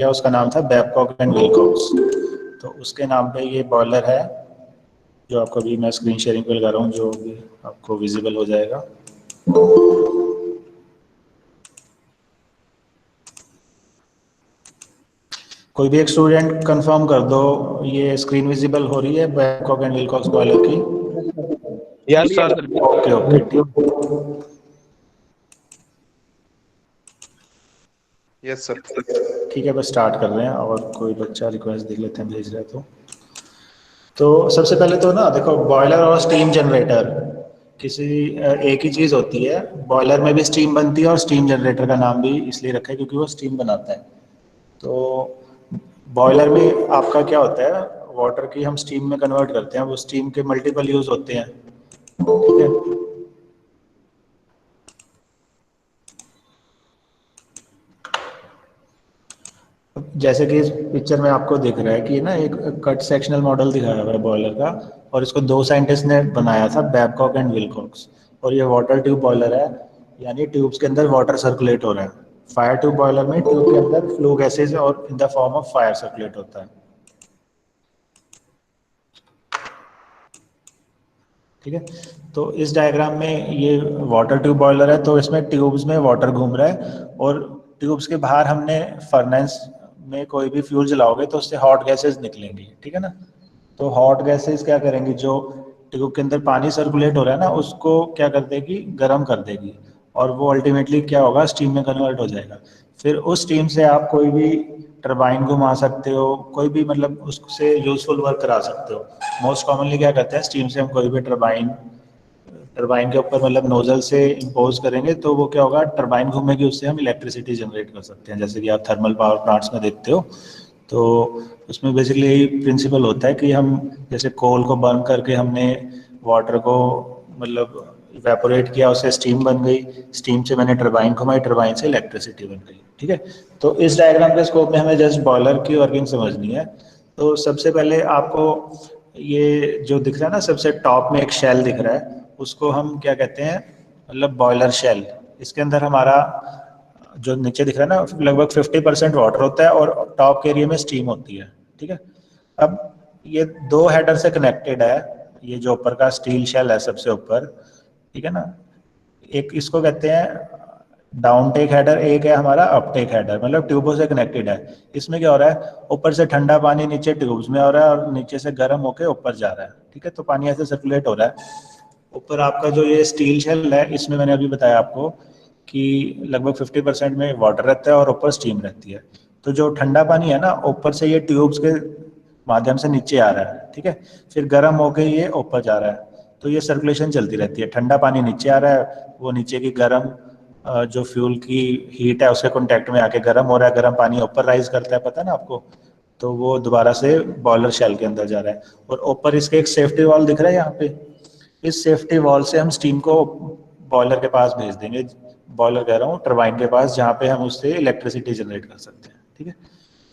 किया उसका नाम था बैबकॉक एंड विलकॉक्स। तो उसके नाम पे ये बॉयलर है जो आपको अभी मैं स्क्रीन शेयरिंग पे लगा रहा हूँ, जो भी आपको विजिबल हो जाएगा। कोई भी एक स्टूडेंट कंफर्म कर दो, ये स्क्रीन विजिबल हो रही है बैबकॉक एंड विलकॉक्स बॉयलर की? Yes sir. ओके ओके ठीक। Yes sir. ठीक है, बस स्टार्ट कर रहे हैं और कोई बच्चा रिक्वेस्ट देख लेते हैं भेज रहे तो सबसे पहले तो ना देखो, बॉयलर और स्टीम जनरेटर किसी एक ही चीज़ होती है। बॉयलर में भी स्टीम बनती है और स्टीम जनरेटर का नाम भी इसलिए रखा है क्योंकि वो स्टीम बनाता है। तो बॉयलर में आपका क्या होता है, वाटर की हम स्टीम में कन्वर्ट करते हैं, वो स्टीम के मल्टीपल यूज होते हैं, ठीक है। जैसे कि इस पिक्चर में आपको दिख रहा है कि ना एक कट सेक्शनल मॉडल दिखाया हुआ है बॉयलर का, और इसको दो साइंटिस्ट ने बनाया था, बैबकॉक एंड विलकॉक्स। और ये वाटर ट्यूब बॉयलर है, यानी ट्यूब्स के अंदर वाटर सर्कुलेट हो रहा है। फायर ट्यूब बॉयलर में ट्यूब के अंदर फ्लू गैसेज और in the form of fire circulate होता है, ठीक है। तो इस डायग्राम में ये वाटर ट्यूब बॉयलर है, तो इसमें ट्यूब्स में वाटर घूम रहा है और ट्यूब्स के बाहर हमने फर्नेस में कोई भी फ्यूल जलाओगे तो उससे हॉट गैसेस निकलेंगी, ठीक है ना। तो हॉट गैसेस क्या करेंगी, जो ट्यूब के अंदर पानी सर्कुलेट हो रहा है ना उसको क्या कर देगी, गर्म कर देगी, और वो अल्टीमेटली क्या होगा, स्टीम में कन्वर्ट हो जाएगा। फिर उस स्टीम से आप कोई भी टरबाइन घुमा सकते हो, कोई भी मतलब उससे यूजफुल वर्क करा सकते हो। मोस्ट कॉमनली क्या करते हैं, स्टीम से हम कोई भी टरबाइन टरबाइन के ऊपर मतलब नोजल से इम्पोज करेंगे तो वो क्या होगा, टरबाइन घूमेगी, उससे हम इलेक्ट्रिसिटी जनरेट कर सकते हैं, जैसे कि आप थर्मल पावर प्लांट्स में देखते हो। तो उसमें बेसिकली यही प्रिंसिपल होता है कि हम जैसे कोल को बर्न करके हमने वाटर को मतलब इवेपोरेट किया, उससे स्टीम बन गई, स्टीम से मैंने टरबाइन घुमाई, टरबाइन से इलेक्ट्रिसिटी बन गई, ठीक है। तो इस डायग्राम के स्कोप में हमें जस्ट बॉयलर की वर्किंग समझनी है। तो सबसे पहले आपको ये जो दिख रहा है ना, सबसे टॉप में एक शेल दिख रहा है, उसको हम क्या कहते हैं, मतलब बॉयलर शेल। इसके अंदर हमारा जो नीचे दिख रहा है ना, लगभग 50% वाटर होता है और टॉप के एरिया में स्टीम होती है, ठीक है। अब ये दो हेडर से कनेक्टेड है, ये जो ऊपर का स्टील शेल है सबसे ऊपर, ठीक है ना। एक इसको कहते हैं डाउन टेक हेडर, एक है हमारा अप टेक हेडर, मतलब ट्यूबों से कनेक्टेड है। इसमें क्या हो रहा है, ऊपर से ठंडा पानी नीचे ट्यूब्स में हो रहा है और नीचे से गर्म होके ऊपर जा रहा है, ठीक है। तो पानी ऐसे सर्कुलेट हो रहा है। ऊपर आपका जो ये स्टील शेल है, इसमें मैंने अभी बताया आपको कि लगभग 50% में वाटर रहता है और ऊपर स्टीम रहती है। तो जो ठंडा पानी है ना, ऊपर से ये ट्यूब्स के माध्यम से नीचे आ रहा है, ठीक है। फिर गर्म होके ये ऊपर जा रहा है, तो ये सर्कुलेशन चलती रहती है। ठंडा पानी नीचे आ रहा है, वो नीचे की गर्म जो फ्यूल की हीट है उसके कॉन्टैक्ट में आके गर्म हो रहा है, गर्म पानी ऊपर राइज करता है, पता है ना आपको। तो वो दोबारा से बॉयलर शेल के अंदर जा रहा है, और ऊपर इसके एक सेफ्टी वाल्व दिख रहा है यहाँ पे। इस सेफ्टी वॉल से हम स्टीम को बॉयलर के पास भेज देंगे, बॉयलर कह रहा हूँ, टरबाइन के पास, जहाँ पे हम उससे इलेक्ट्रिसिटी जनरेट कर सकते हैं, ठीक है।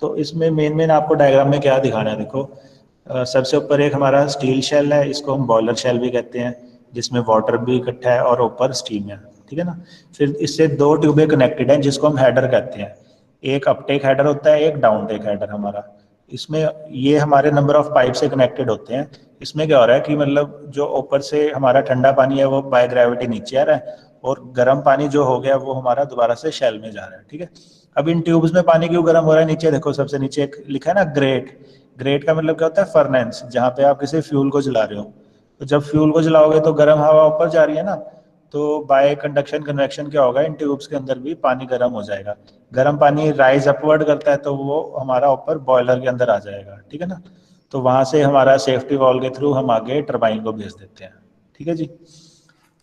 तो इसमें मेन मेन आपको डायग्राम में क्या दिखाना है, देखो सबसे ऊपर एक हमारा स्टील शेल है, इसको हम बॉयलर शेल भी कहते हैं, जिसमें वाटर भी इकट्ठा है और ऊपर स्टीम है, ठीक है ना। फिर इससे दो ट्यूबें कनेक्टेड हैं जिसको हम हेडर कहते हैं। एक अपटेक हेडर होता है, एक डाउन टेक हेडर हमारा। इसमें ये हमारे नंबर ऑफ पाइप से कनेक्टेड होते हैं। इसमें क्या हो रहा है कि मतलब जो ऊपर से हमारा ठंडा पानी है वो बाय ग्रेविटी नीचे आ रहा है, और गर्म पानी जो हो गया वो हमारा दोबारा से शेल में जा रहा है, ठीक है। अब इन ट्यूब्स में पानी क्यों गर्म हो रहा है, नीचे देखो, सबसे नीचे एक लिखा है ना ग्रेट। ग्रेट का मतलब क्या होता है, फर्नेंस, जहाँ पे आप किसी फ्यूल को जला रहे हो। तो जब फ्यूल को जलाओगे तो गर्म हवा ऊपर जा रही है ना, तो बाय कंडक्शन कन्वेक्शन क्या होगा, इन ट्यूब्स के अंदर भी पानी गर्म हो जाएगा। गर्म पानी राइज अपवर्ड करता है तो वो हमारा ऊपर बॉयलर के अंदर आ जाएगा, ठीक है ना। तो वहां से हमारा सेफ्टी वॉल्व के थ्रू हम आगे टरबाइन को भेज देते हैं, ठीक है जी।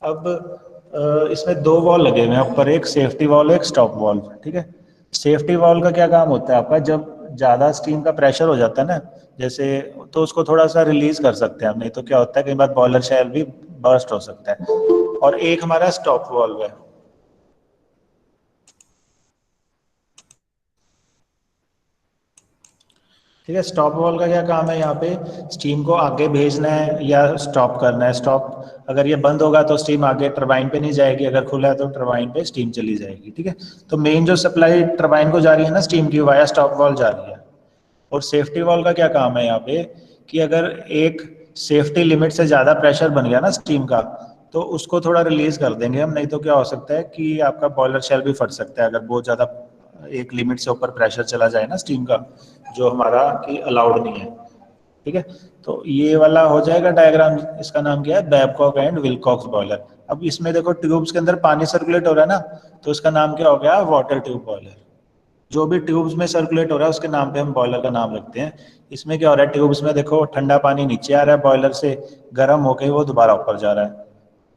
अब इसमें दो वॉल लगे हुए हैं ऊपर, एक सेफ्टी वॉल्व, एक स्टॉप वॉल्व, ठीक है। सेफ्टी वॉल्व का क्या काम होता है आपका, जब ज़्यादा स्टीम का प्रेशर हो जाता है ना, जैसे, तो उसको थोड़ा सा रिलीज कर सकते हैं हम, नहीं तो क्या होता है कई बार बॉयलर शेल भी बर्स्ट हो सकता है। और एक हमारा स्टॉप वॉल्व है। ठीक है। स्टॉप वॉल का क्या काम है, यहाँ पे स्टीम को आगे भेजना है या स्टॉप करना है। स्टॉप, अगर ये बंद होगा तो स्टीम आगे टरबाइन पे नहीं जाएगी, अगर खुला है तो टरबाइन पे स्टीम चली जाएगी। ठीक है, तो मेन जो सप्लाई टरबाइन को जा रही है ना स्टीम की, वाया स्टॉप वॉल जा रही है। और सेफ्टी वॉल का क्या काम है यहाँ पे, कि अगर एक सेफ्टी लिमिट से ज़्यादा प्रेशर बन गया ना स्टीम का, तो उसको थोड़ा रिलीज कर देंगे हम, नहीं तो क्या हो सकता है कि आपका बॉयलर शेल भी फट सकता है, अगर बहुत ज़्यादा एक लिमिट से ऊपर प्रेशर चला जाए ना स्टीम का, जो हमारा कि अलाउड नहीं है। ठीक है, तो ये वाला हो जाएगा डायग्राम। इसका नाम क्या है, बैबकॉक एंड विलकॉक्स बॉयलर। अब इसमें देखो ट्यूब्स के अंदर पानी सर्कुलेट हो रहा है ना, तो इसका नाम क्या हो गया, वाटर ट्यूब बॉयलर। जो भी ट्यूब्स में सर्कुलेट हो रहा है उसके नाम पे हम बॉयलर का नाम रखते हैं। इसमें क्या हो रहा है, ट्यूब्स में देखो ठंडा पानी नीचे आ रहा है बॉयलर से, गर्म होके वो दोबारा ऊपर जा रहा है।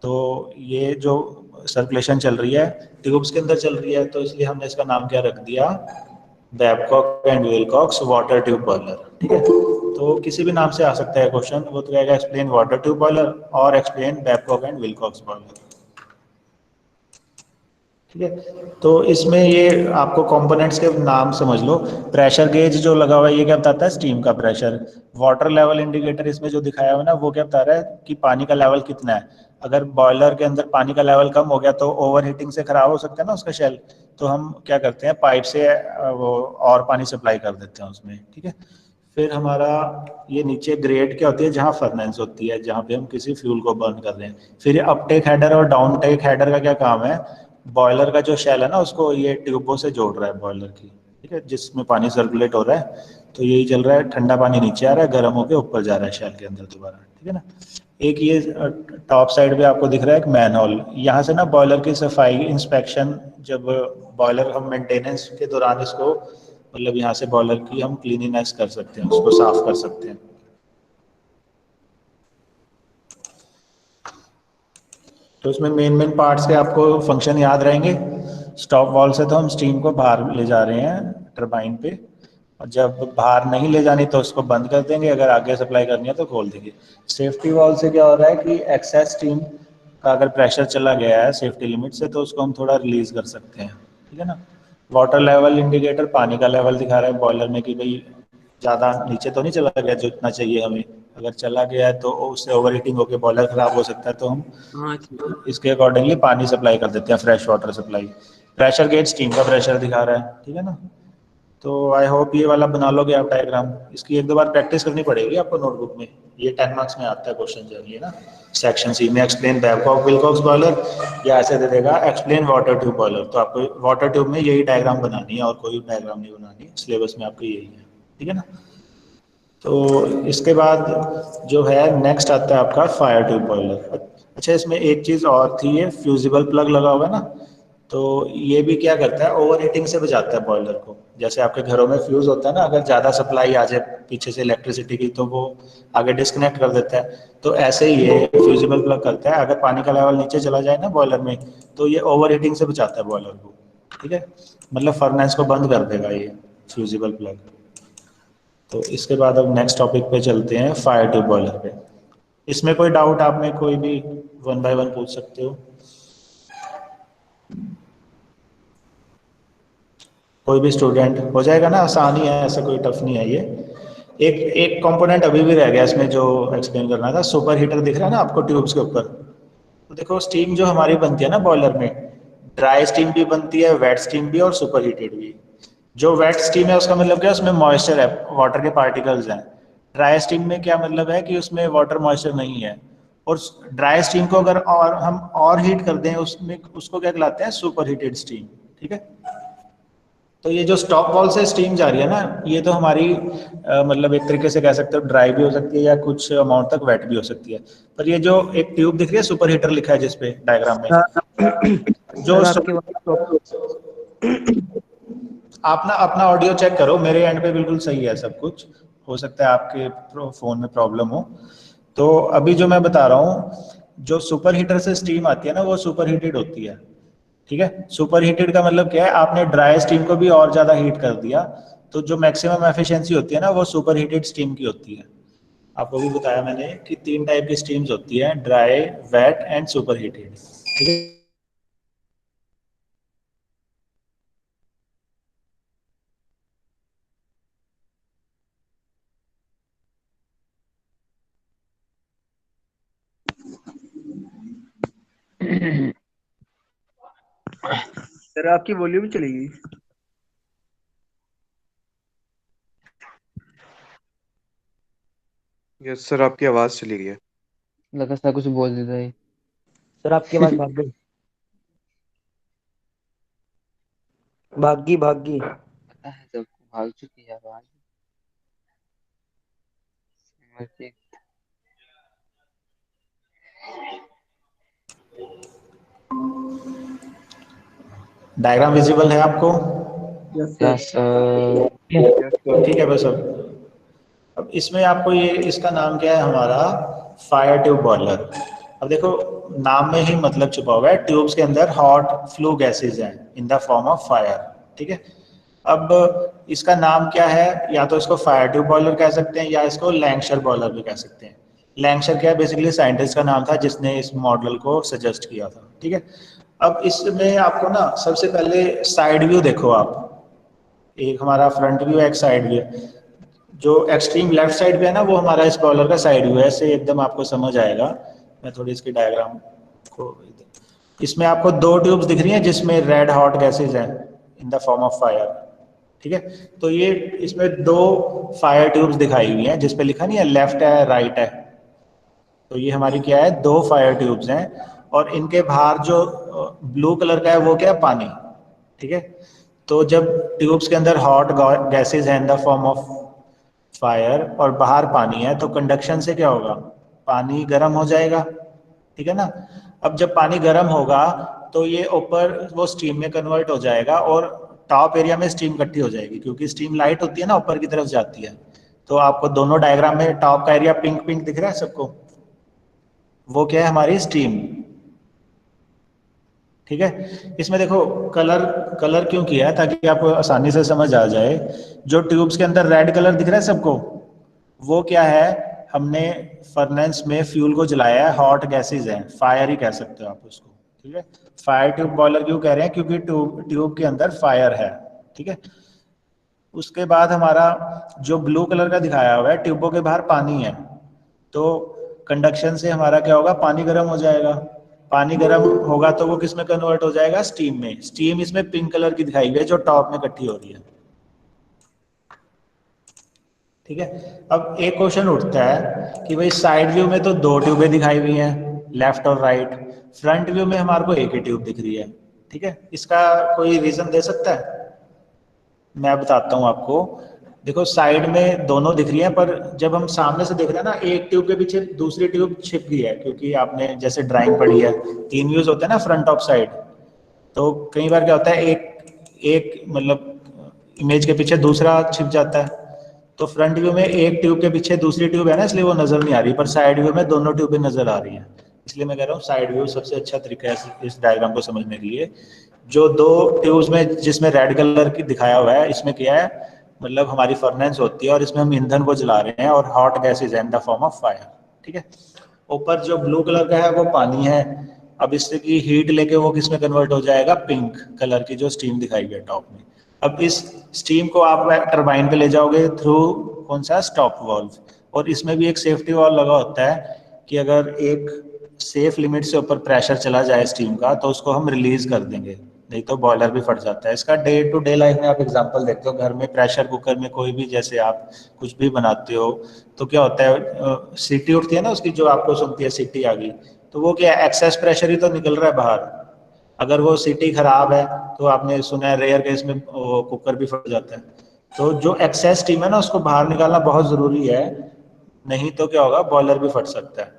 तो ये जो सर्कुलेशन चल रही है ट्यूब्स के अंदर चल रही है, तो इसलिए हमने इसका नाम क्या रख दिया, Babcock and Wilcox water tube boiler. ठीक है, तो किसी भी नाम से आ सकता है क्वेश्चन, वो तो कहेगा एक्सप्लेन वाटर ट्यूब बॉयलर और explain Babcock and Wilcox boiler. ठीक है, तो इसमें ये आपको कंपोनेंट्स के नाम समझ लो। प्रेशर गेज जो लगा हुआ है ये क्या बताता है, स्टीम का प्रेशर। वाटर लेवल इंडिकेटर इसमें जो दिखाया हुआ है ना, वो क्या बता रहा है कि पानी का लेवल कितना है। अगर बॉयलर के अंदर पानी का लेवल कम हो गया तो ओवर हीटिंग से खराब हो सकता है ना उसका शेल, तो हम क्या करते हैं पाइप से वो और पानी सप्लाई कर देते हैं उसमें। ठीक है, फिर हमारा ये नीचे ग्रेड क्या होती है, जहाँ फर्नेंस होती है, जहाँ पे हम किसी फ्यूल को बर्न कर रहे हैं। फिर ये अपटेक हेडर और डाउन टेक हेडर का क्या काम है, बॉयलर का जो शेल है ना उसको ये ट्यूबों से जोड़ रहा है बॉयलर की। ठीक है, जिसमें पानी सर्कुलेट हो रहा है, तो यही चल रहा है, ठंडा पानी नीचे आ रहा है, गर्म होकर ऊपर जा रहा है शेल के अंदर दोबारा। ठीक है ना। एक ये टॉप साइड पे आपको दिख रहा है एक मैन होल, यहाँ से ना बॉयलर की सफाई इंस्पेक्शन, जब बॉयलर हम मेंटेनेंस के दौरान इसको मतलब यहाँ से बॉयलर की हम क्लीनिनेस कर सकते हैं, उसको साफ कर सकते हैं। तो इसमें मेन मेन पार्ट्स के आपको फंक्शन याद रहेंगे। स्टॉप वॉल से तो हम स्टीम को बाहर ले जा रहे हैं टरबाइन पे, और जब बाहर नहीं ले जानी तो उसको बंद कर देंगे, अगर आगे सप्लाई करनी है तो खोल देंगे। सेफ्टी वॉल से क्या हो रहा है कि एक्सेस स्टीम का अगर प्रेशर चला गया है सेफ्टी लिमिट से, तो उसको हम थोड़ा रिलीज कर सकते हैं। ठीक है ना। वाटर लेवल इंडिकेटर पानी का लेवल दिखा रहा है बॉयलर में कि भाई ज़्यादा नीचे तो नहीं चला गया जितना चाहिए हमें, अगर चला गया है तो उससे ओवर हीटिंग होकर बॉयलर खराब हो सकता है, तो हम हाँ इसके अकॉर्डिंगली पानी सप्लाई कर देते हैं, fresh water supply. Pressure gauge steam का प्रेशर दिखा रहा है। ठीक है ना। तो आई होप ये वाला बना लोगे आप डायग्राम। इसकी एक दो बार प्रैक्टिस करनी पड़ेगी आपको नोटबुक में, ये 10 मार्क्स में आता है क्वेश्चन जब ये ना सेक्शन सी में एक्सप्लेन बैबकॉक विलकॉक्स बॉयलर, या ऐसे दे देगा एक्सप्लेन वाटर ट्यूब बॉयलर, तो आपको वाटर ट्यूब में यही डायग्राम बनानी है और कोई डायग्राम नहीं बनानी, सिलेबस में आपको यही है। ठीक है ना। तो इसके बाद जो है नेक्स्ट आता है आपका फायर ट्यूब बॉयलर। अच्छा, इसमें एक चीज़ और थी, ये फ्यूजिबल प्लग लगा हुआ है ना, तो ये भी क्या करता है, ओवर हीटिंग से बचाता है बॉयलर को। जैसे आपके घरों में फ्यूज होता है ना, अगर ज़्यादा सप्लाई आ जाए पीछे से इलेक्ट्रिसिटी की, तो वो आगे डिस्कनेक्ट कर देता है। तो ऐसे ही ये फ्यूजिबल प्लग करता है, अगर पानी का लेवल नीचे चला जाए ना बॉयलर में, तो ये ओवर हीटिंग से बचाता है बॉयलर को। ठीक है, मतलब फर्नेस को बंद कर देगा ये फ्यूजिबल प्लग। तो इसके बाद अब नेक्स्ट टॉपिक पे चलते हैं, फायर ट्यूब बॉयलर पे। इसमें कोई डाउट आप में कोई भी वन बाय वन पूछ सकते हो, कोई भी स्टूडेंट। हो जाएगा ना, आसान ही है, ऐसा कोई टफ नहीं है ये। एक एक कंपोनेंट अभी भी रह गया इसमें जो एक्सप्लेन करना था, सुपर हीटर दिख रहा है ना आपको ट्यूब्स के ऊपर। तो देखो स्टीम जो हमारी बनती है ना बॉयलर में, ड्राई स्टीम भी बनती है, वेट स्टीम भी और सुपर हीटेड भी। जो वेट स्टीम है उसका मतलब क्या है, उसमें मॉइस्चर है, वाटर के पार्टिकल्स हैं। ड्राई स्टीम में क्या मतलब है कि उसमें वाटर मॉइस्चर नहीं है। और ड्राई स्टीम को अगर और हम और हीट कर दें उसमें, उसको क्या कहलाते हैं, सुपर हीटेड स्टीम। ठीक है, तो ये जो स्टॉप वॉल से स्टीम जा रही है ना, ये तो हमारी मतलब एक तरीके से कह सकते हो ड्राई भी हो सकती है या कुछ अमाउंट तक वेट भी हो सकती है। पर ये जो एक ट्यूब दिख रही है सुपर हीटर लिखा है जिसपे डायग्राम में, जो सर आपके वहाँ आप ना अपना ऑडियो चेक करो, मेरे एंड पे बिल्कुल सही है सब कुछ, हो सकता है आपके फोन में प्रॉब्लम हो। तो अभी जो मैं बता रहा हूँ, जो सुपर हीटर से स्टीम आती है ना वो सुपर हीटेड होती है। ठीक है, सुपर हीटेड का मतलब क्या है, आपने ड्राई स्टीम को भी और ज्यादा हीट कर दिया, तो जो मैक्सिमम एफिशिएंसी होती है ना वो सुपर हीटेड स्टीम की होती है। आपको भी बताया मैंने कि 3 टाइप की स्टीम्स होती है, dry, wet and super heated. ठीक है, सर आपकी वॉल्यूम चली गई। यस सर, आपकी आवाज चली गई है। लगा सर कुछ बोल देता है। सर आपकी आवाज भाग गई, भागी। पता है सबको भाग चुकी है आवाज। डायग्राम विजिबल है आपको? Yes yes sir. Yes sir. ठीक है बस। अब इसमें आपको ये इसका नाम क्या है हमारा, फायर ट्यूब बॉयलर। अब देखो नाम में ही मतलब छुपा हुआ है, ट्यूब्स के अंदर हॉट फ्लू गैसेज हैं in the form of fire. ठीक है, अब इसका नाम क्या है, या तो इसको फायर ट्यूब बॉयलर कह सकते हैं या इसको लैंगशर बॉयलर भी कह सकते हैं। लैंगशर क्या है, बेसिकली साइंटिस्ट का नाम था जिसने इस मॉडल को सजेस्ट किया था। ठीक है, अब इसमें आपको ना सबसे पहले साइड व्यू देखो आप, एक हमारा फ्रंट व्यू है, एक साइड व्यू है। जो एक्सट्रीम लेफ्ट साइड पे है ना, वो हमारा इस बॉलर का साइड व्यू है, ऐसे एकदम आपको समझ आएगा। मैं थोड़ी इसकी डायग्राम को, इसमें आपको दो ट्यूब्स दिख रही हैं जिसमें रेड हॉट गैसेज हैं in the form of fire. ठीक है, तो ये इसमें दो फायर ट्यूब्स दिखाई हुई हैं जिस पे लिखा नहीं है लेफ्ट है राइट है। तो ये हमारी क्या है, दो फायर ट्यूब्स हैं, और इनके बाहर जो ब्लू कलर का है वो क्या है, पानी। ठीक है, तो जब ट्यूब्स के अंदर हॉट गैसेज हैं in the form of fire और बाहर पानी है, तो कंडक्शन से क्या होगा, पानी गर्म हो जाएगा। ठीक है ना, अब जब पानी गर्म होगा तो ये ऊपर वो स्टीम में कन्वर्ट हो जाएगा और टॉप एरिया में स्टीम इकट्ठी हो जाएगी, क्योंकि स्टीम लाइट होती है ना, ऊपर की तरफ जाती है। तो आपको दोनों डायग्राम में टॉप का एरिया पिंक पिंक दिख रहा है सबको, वो क्या है, हमारी स्टीम। ठीक है, इसमें देखो कलर कलर क्यों किया है, ताकि आपको आसानी से समझ आ जाए। जो ट्यूब्स के अंदर रेड कलर दिख रहा है सबको, वो क्या है, हमने फर्नेस में फ्यूल को जलाया है, हॉट गैसेज हैं, फायर ही कह सकते हो आप उसको। ठीक है, फायर ट्यूब बॉयलर क्यों कह रहे हैं, क्योंकि ट्यूब के अंदर फायर है। ठीक है, उसके बाद हमारा जो ब्लू कलर का दिखाया हुआ है, ट्यूबों के बाहर पानी है, तो कंडक्शन से हमारा क्या होगा, पानी गर्म हो जाएगा। पानी गर्म होगा तो वो किस में कन्वर्ट हो जाएगा, स्टीम में। स्टीम इसमें पिंक कलर की दिखाई हुई है जो टॉप में इकट्ठी हो रही है। ठीक है, अब एक क्वेश्चन उठता है कि भाई साइड व्यू में तो दो ट्यूबें दिखाई हुई हैं, लेफ्ट और राइट, फ्रंट व्यू में हमारे को एक ही ट्यूब दिख रही है। ठीक है, इसका कोई रीजन दे सकता है? मैं बताता हूँ आपको। देखो साइड में दोनों दिख रही है, पर जब हम सामने से देख रहे हैं ना, एक ट्यूब के पीछे दूसरी ट्यूब छिप गई है, क्योंकि आपने जैसे ड्राइंग पढ़ी है, तीन व्यूज होते हैं ना, फ्रंट ऑफ साइड। तो कई बार क्या होता है, एक एक मतलब इमेज के पीछे दूसरा छिप जाता है। तो फ्रंट व्यू में एक ट्यूब के पीछे दूसरी ट्यूब है ना, इसलिए वो नजर नहीं आ रही, पर साइड व्यू में दोनों ट्यूबें नजर आ रही हैं। इसलिए मैं कह रहा हूँ साइड व्यू सबसे अच्छा तरीका है इस डायग्राम को समझने के लिए। जो दो ट्यूब्स में जिसमें रेड कलर की दिखाया हुआ है, इसमें क्या है, मतलब हमारी फर्नेस होती है और इसमें हम ईंधन को जला रहे हैं, और hot gas is in the form of fire. ठीक है, ऊपर जो ब्लू कलर का है वो पानी है। अब इससे की हीट लेके वो किस में कन्वर्ट हो जाएगा, पिंक कलर की जो स्टीम दिखाई गई है टॉप में। अब इस स्टीम को आप टरबाइन पे ले जाओगे थ्रू कौन सा, स्टॉप वाल्व। और इसमें भी एक सेफ्टी वाल्व लगा होता है कि अगर एक सेफ लिमिट से ऊपर प्रेशर चला जाए स्टीम का, तो उसको हम रिलीज कर देंगे, नहीं तो बॉयलर भी फट जाता है। इसका डे टू डे लाइफ में आप एग्जांपल देखते हो, घर में प्रेशर कुकर में कोई भी, जैसे आप कुछ भी बनाते हो, तो क्या होता है, सीटी उठती है ना उसकी, जो आपको सुनती है सीटी आ गई, तो वो क्या है, एक्सेस प्रेशर ही तो निकल रहा है बाहर। अगर वो सीटी खराब है तो आपने सुना है रेयर केस में कुकर भी फट जाता है। तो जो एक्सेस स्टीम है ना, उसको बाहर निकालना बहुत जरूरी है, नहीं तो क्या होगा, बॉयलर भी फट सकता है।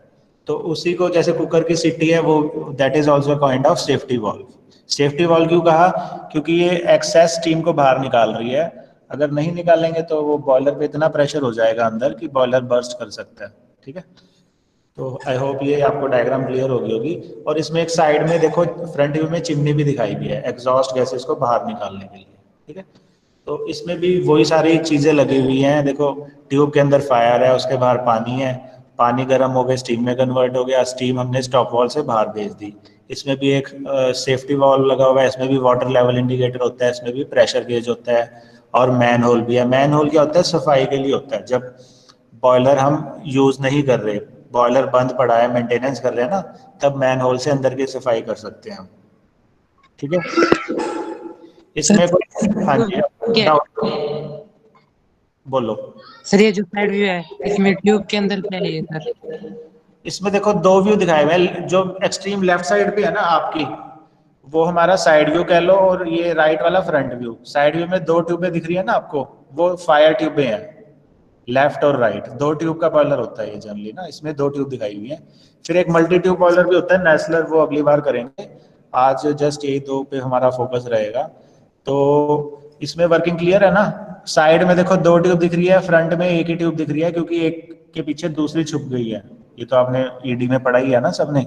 तो उसी को, जैसे कुकर की सीटी है, वो that is also kind of safety valve. Safety valve क्यों कहा, क्योंकि ये एक्सेस स्टीम को बाहर निकाल रही है। अगर नहीं निकालेंगे तो वो बॉयलर पे इतना प्रेशर हो जाएगा अंदर कि बॉयलर बर्स्ट कर सकता है। ठीक है, तो आई होप ये आपको डायग्राम क्लियर होगी। और इसमें एक साइड में देखो, फ्रंट व्यू में चिमनी भी दिखाई गई है एग्जॉस्ट गैसेस को बाहर निकालने के लिए। ठीक है, तो इसमें भी वही सारी चीजें लगी हुई हैं। देखो ट्यूब के अंदर फायर है, उसके बाहर पानी है, पानी गर्म हो गया, स्टीम में कन्वर्ट हो गया, स्टीम हमने स्टॉप वॉल से बाहर भेज दी। इसमें भी एक सेफ्टी वॉल्व लगा हुआ है, इसमें भी वाटर लेवल इंडिकेटर होता है, इसमें भी प्रेशर गेज होता है, और मैन होल भी है। मैन होल क्या होता है, सफाई के लिए होता है, जब बॉयलर हम यूज नहीं कर रहे, बॉयलर बंद पड़ा है, मेंटेनेंस कर रहे हैं ना, तब मैन होल से अंदर की सफाई कर सकते हैं हम। ठीक है, इसमें हाँ जी डाउट बोलो। सर ये जो साइड व्यू है इसमें ट्यूब के अंदर क्या है ये सर? इसमें देखो दो व्यू दिखाए हुए हैं, जो एक्सट्रीम लेफ्ट साइड पे है ना आपकी, वो हमारा साइड व्यू कह लो, और ये राइट वाला फ्रंट व्यू। साइड व्यू में दो ट्यूबें दिख रही है ना आपको, वो फायर ट्यूबें हैं, लेफ्ट और राइट, दो ट्यूब का बॉयलर होता है ये जनरली ना, इसमें दो ट्यूब दिखाई हुई है। फिर एक मल्टी ट्यूब बॉयलर भी होता है नेस्लर, वो अगली बार करेंगे, आज जस्ट यही दो पे हमारा फोकस रहेगा। तो इसमें वर्किंग क्लियर है ना? साइड में देखो दो ट्यूब दिख रही है, फ्रंट में एक ही ट्यूब दिख रही है, क्योंकि एक के पीछे दूसरी छुप गई है। ये तो आपने ईडी में पढ़ा ही है ना सबने,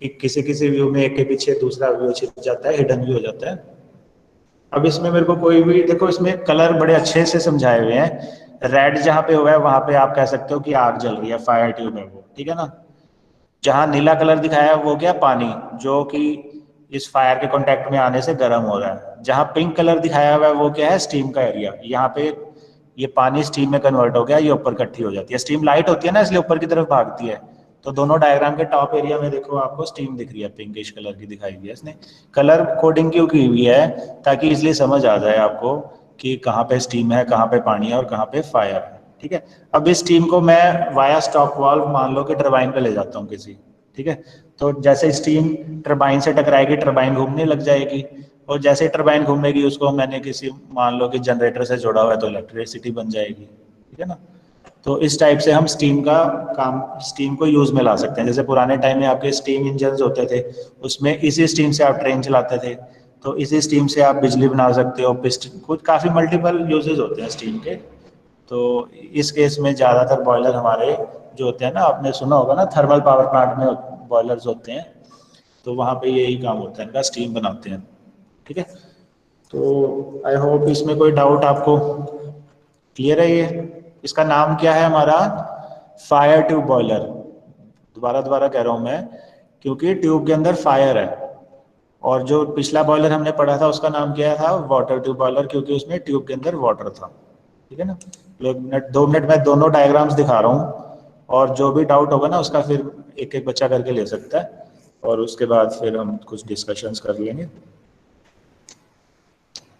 एक किसी किसी व्यू में एक के पीछे दूसरा व्यू छिप जाता है, हिडन व्यू हो जाता है। अब इसमें मेरे को कोई भी, देखो इसमें कलर बड़े अच्छे से समझाए हुए हैं। रेड जहाँ पे हुआ है वहां पे आप कह सकते हो कि आग जल रही है, फायर ट्यूब है वो, ठीक है ना। जहाँ नीला कलर दिखाया है वो क्या, पानी, जो कि इस फायर के कांटेक्ट में आने से गर्म हो रहा है। जहाँ पिंक कलर दिखाया हुआ है वो क्या है, स्टीम का एरिया। यहाँ पे ये पानी स्टीम में कन्वर्ट हो गया, ये ऊपर इकट्ठी हो जाती है। स्टीम लाइट होती है ना, इसलिए ऊपर की तरफ भागती है। तो दोनों डायग्राम के टॉप एरिया में देखो आपको स्टीम दिख रही है, पिंकिश कलर की दिखाई हुई है। इसने कलर कोडिंग क्यों की हुई है, ताकि इसलिए समझ आ जाए आपको कि कहाँ पे स्टीम है, कहाँ पे पानी है और कहाँ पे फायर है। ठीक है, अब इस स्टीम को मैं वाया स्टॉप वाल्व मान लो कि टरबाइन पे ले जाता हूँ किसी, ठीक है। तो जैसे स्टीम टरबाइन से टकराएगी, टरबाइन घूमने लग जाएगी, और जैसे टरबाइन घूमेगी उसको मैंने किसी मान लो कि जनरेटर से जोड़ा हुआ है तो इलेक्ट्रिसिटी बन जाएगी, ठीक है ना। तो इस टाइप से हम स्टीम का काम, स्टीम को यूज में ला सकते हैं। जैसे पुराने टाइम में आपके स्टीम इंजन होते थे, उसमें इसी स्टीम से आप ट्रेन चलाते थे, तो इसी स्टीम से आप बिजली बना सकते हो, पिस्टन, कुछ काफ़ी मल्टीपल यूजेस होते हैं स्टीम के। तो इस केस में ज़्यादातर बॉयलर हमारे जो होते हैं ना, आपने सुना होगा ना थर्मल पावर प्लांट में बॉयलर्स होते हैं, तो वहाँ पे यही काम होता है इनका, स्टीम बनाते हैं। ठीक है, तो आई होप इसमें कोई डाउट आपको क्लियर है। ये इसका नाम क्या है हमारा, फायर ट्यूब बॉयलर। दोबारा दोबारा कह रहा हूँ मैं, क्योंकि ट्यूब के अंदर फायर है। और जो पिछला बॉयलर हमने पढ़ा था उसका नाम क्या था, वाटर ट्यूब बॉयलर, क्योंकि उसमें ट्यूब के अंदर वाटर था। ठीक है ना। 2 मिनट में दोनों डायग्राम्स दिखा रहा हूँ, और जो भी डाउट होगा ना उसका फिर एक एक बच्चा करके ले सकता है, और उसके बाद फिर हम कुछ डिस्कशंस कर लेंगे।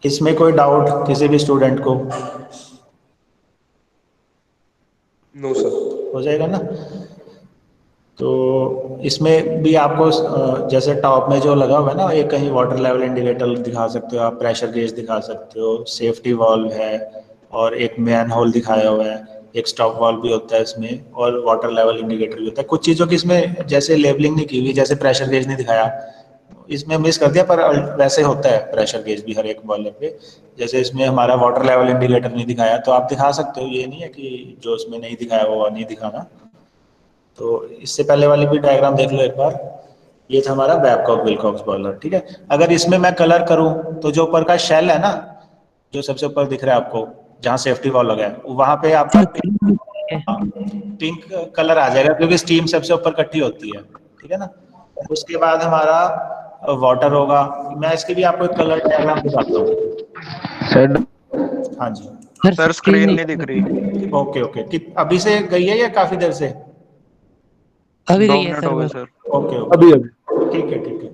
इसमें कोई डाउट किसी भी स्टूडेंट को? No sir. हो जाएगा ना। तो इसमें भी आपको जैसे टॉप में जो लगा हुआ है ना, एक कहीं वाटर लेवल इंडिकेटर दिखा सकते हो आप, प्रेशर गेज दिखा सकते हो, सेफ्टी वाल्व है, और एक मैन होल दिखाया हुआ है, एक स्टॉप वाल्व भी होता है इसमें, और वाटर लेवल इंडिकेटर भी होता है। कुछ चीज़ों की इसमें जैसे लेबलिंग नहीं की हुई, जैसे प्रेशर गेज नहीं दिखाया, इसमें मिस कर दिया, पर वैसे होता है प्रेशर गेज भी हर एक बॉयलर पे। जैसे इसमें हमारा वाटर लेवल इंडिकेटर नहीं दिखाया, तो आप दिखा सकते हो, ये नहीं है कि जो इसमें नहीं दिखाया वो नहीं दिखाना। तो इससे पहले वाली भी डायग्राम देख लो एक बार। ये था हमारा बैबकॉक विलकॉक्स बॉयलर। ठीक है, अगर इसमें मैं कलर करूं तो जो ऊपर का शेल है ना, जो सबसे ऊपर दिख रहा है आपको, जहाँ सेफ्टी वॉल्व लगा है, वहां पे आपका पिंक कलर आ जाएगा, क्योंकि स्टीम सबसे ऊपर इकट्ठी होती है। ठीक है ना। उसके बाद हमारा वाटर होगा। मैं इसके भी आपको एक कलर डायग्राम दिखाता हूँ। हाँ जी सर स्क्रीन नहीं दिख रही। ओके ओके, अभी से गई है या काफी देर से? अभी 2 गई है मिनट सर हो गए बस। सर। ओके ओके, ठीक है ठीक है।